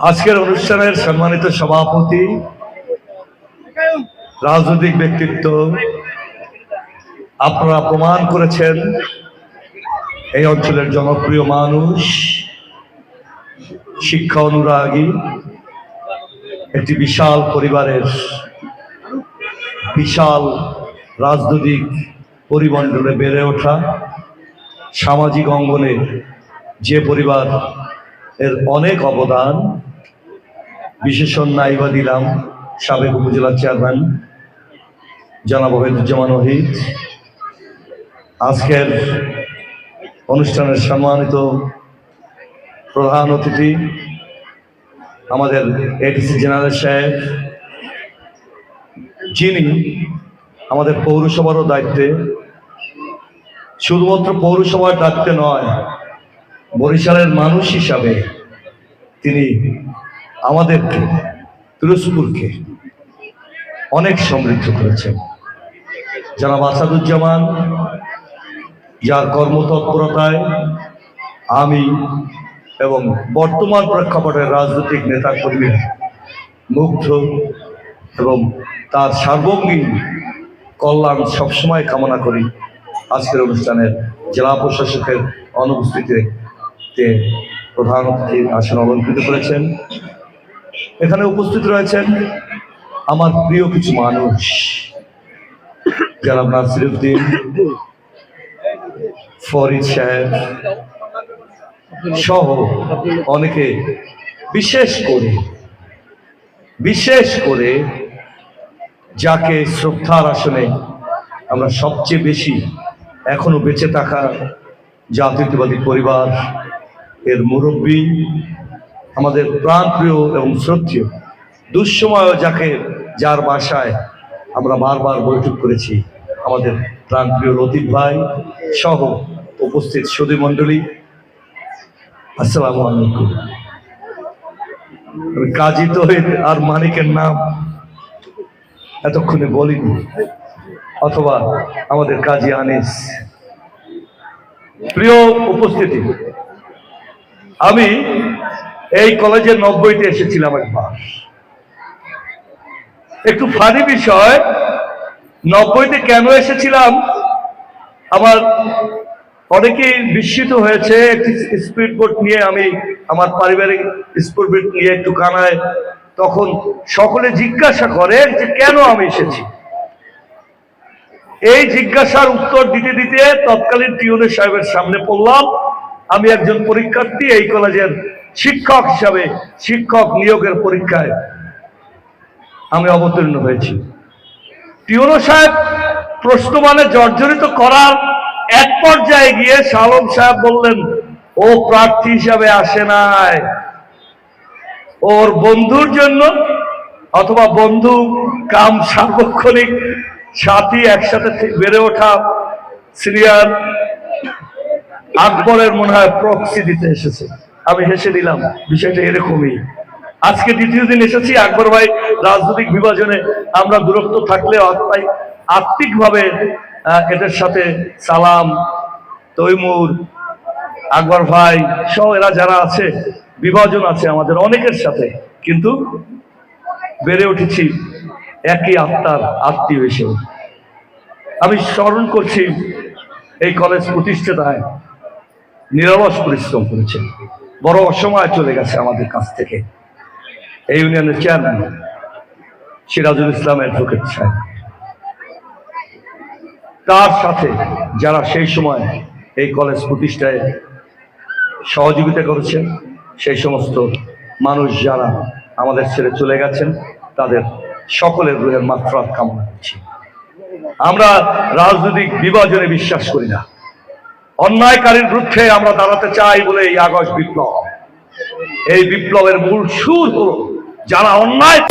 আজকের অনুষ্ঠানের সম্মানিত সভাপতি, রাজনৈতিক ব্যক্তিত্ব, আপনারা প্রমাণ করেছেন এই অঞ্চলের জনপ্রিয় মানুষ, শিক্ষা অনুরাগী, একটি বিশাল পরিবারের বিশাল রাজনৈতিক পরিমণ্ডলে বেড়ে ওঠা, সামাজিক অঙ্গনে যে পরিবার এর অনেক অবদান। বিশেষণ নাইবা দিলাম সাবেক উপজেলা চেয়ারম্যান জনাব ওহিদুজ্জামান ওহিদ, আজকের অনুষ্ঠানের সম্মানিত প্রধান অতিথি আমাদের এডিসি জেনারেল সাহেব, যিনি আমাদের পৌরসভারও দায়িত্বে, শুধুমাত্র পৌরসভার দায়িত্বে নয়, বরিশালের মানুষ হিসাবে তিনি আমাদেরকে, পিরোজপুরকে অনেক সমৃদ্ধ করেছেন। জনাব আসাদুজ্জামান, যার কর্মতৎপরতায় আমি এবং বর্তমান প্রেক্ষাপটের রাজনৈতিক নেতাকর্মীরা মুগ্ধ এবং তার সার্বঙ্গীন কল্যাণ সবসময় কামনা করি। আজকের অনুষ্ঠানের জেলা প্রশাসকের অনুপস্থিতিতে প্রধান অতিথির আসন অলঙ্কৃত করেছেন। এখানে উপস্থিত রয়েছেন আমার প্রিয় কিছু মানুষ, জনাব নাসিরউদ্দিন, ফরিদ সাহেব সহ অনেকে, বিশেষ করে যাকে শ্রদ্ধার আসনে আমরা সবচেয়ে বেশি এখনো বেঁচে থাকা জাতীয়তাবাদী পরিবার এর মুরব্বী, আমাদের প্রাণপ্রিয় এবং শ্রদ্ধেয়, দুঃসময় যার বাসায় আমরা বারবার বৈঠক করেছি, আমাদের প্রাণপ্রিয় লতিফ ভাই সহ উপস্থিত সুধী মণ্ডলী, আসসালামু আলাইকুম। কাজী তৌহিদ আর মানিকের নাম এতক্ষণে বলিনি, অথবা আমাদের কাজী আনিস। প্রিয় উপস্থিতি, আমি এই কলেজের 90-তে এসেছিলাম একবার। একটু ফানি বিষয়, 90-তে কেন এসেছিলাম আমার অনেকেই বিস্মিত হয়েছে। একটি স্পিড বোট নিয়ে আমি আমার পারিবারিক স্পিড বোট নিয়ে একটু কানায়, তখন সকলে জিজ্ঞাসা করে যে কেন আমি এসেছি। এই জিজ্ঞাসার উত্তর দিতে দিতে তৎকালীন টিউনের সাহেবের সামনে পড়লাম। আমি একজন পরীক্ষার্থী, এই কলেজের শিক্ষক হিসাবে শিক্ষক নিয়োগের পরীক্ষায় আমি অবতীর্ণ হয়েছি। টিউনো সাহেব প্রশ্নমানে জর্জরিত করার এক পর্যায়ে গিয়ে শালম সাহেব বললেন, ও প্রার্থী হিসাবে আসে নাই, ওর বন্ধুর জন্য, অথবা বন্ধু কাম সার্বক্ষণিক সাথী, একসাথে বেড়ে ওঠা সিনিয়র আকবরের মনে হয় প্রক্সি দিতে এসেছে। আমি হেসে দিলাম, বিষয়টা এরকমই। আজকে দ্বিতীয় দিন এসেছি। আকবর ভাই, রাজনৈতিক বিভাজনে আমরা দূরত্ব থাকলেও আত্মিকভাবে এদের সাথে সালাম, তৈমুর, আকবর ভাই সহ এরা যারা আছে, বিভাজন আছে আমাদের অনেকের সাথে, কিন্তু বেড়ে উঠেছি একই আত্মার আত্মীয় হিসেবে। আমি স্মরণ করছি এই কলেজ প্রতিষ্ঠাতায় নিরলস পরিশ্রম করেছে, বড় অসময় চলে গেছে আমাদের কাছ থেকে। এই ইউনিয়নের চেয়ারম্যান সিরাজুল ইসলাম অ্যাডভোকেট সাহেব, তার সাথে যারা সেই সময় এই কলেজ প্রতিষ্ঠায় সহযোগিতা করেছেন, সেই সমস্ত মানুষ যারা আমাদের ছেড়ে চলে গেছেন, তাদের সকলের রুহের মাগফিরাত কামনা করছি। আমরা রাজনৈতিক বিভাজনে বিশ্বাস করি না, অন্যায়কারীর বিরুদ্ধে আমরা দাঁড়াতে চাই বলে এই আগস্ট বিপ্লব। এই বিপ্লবের মূল সুর হলো যারা অন্যায়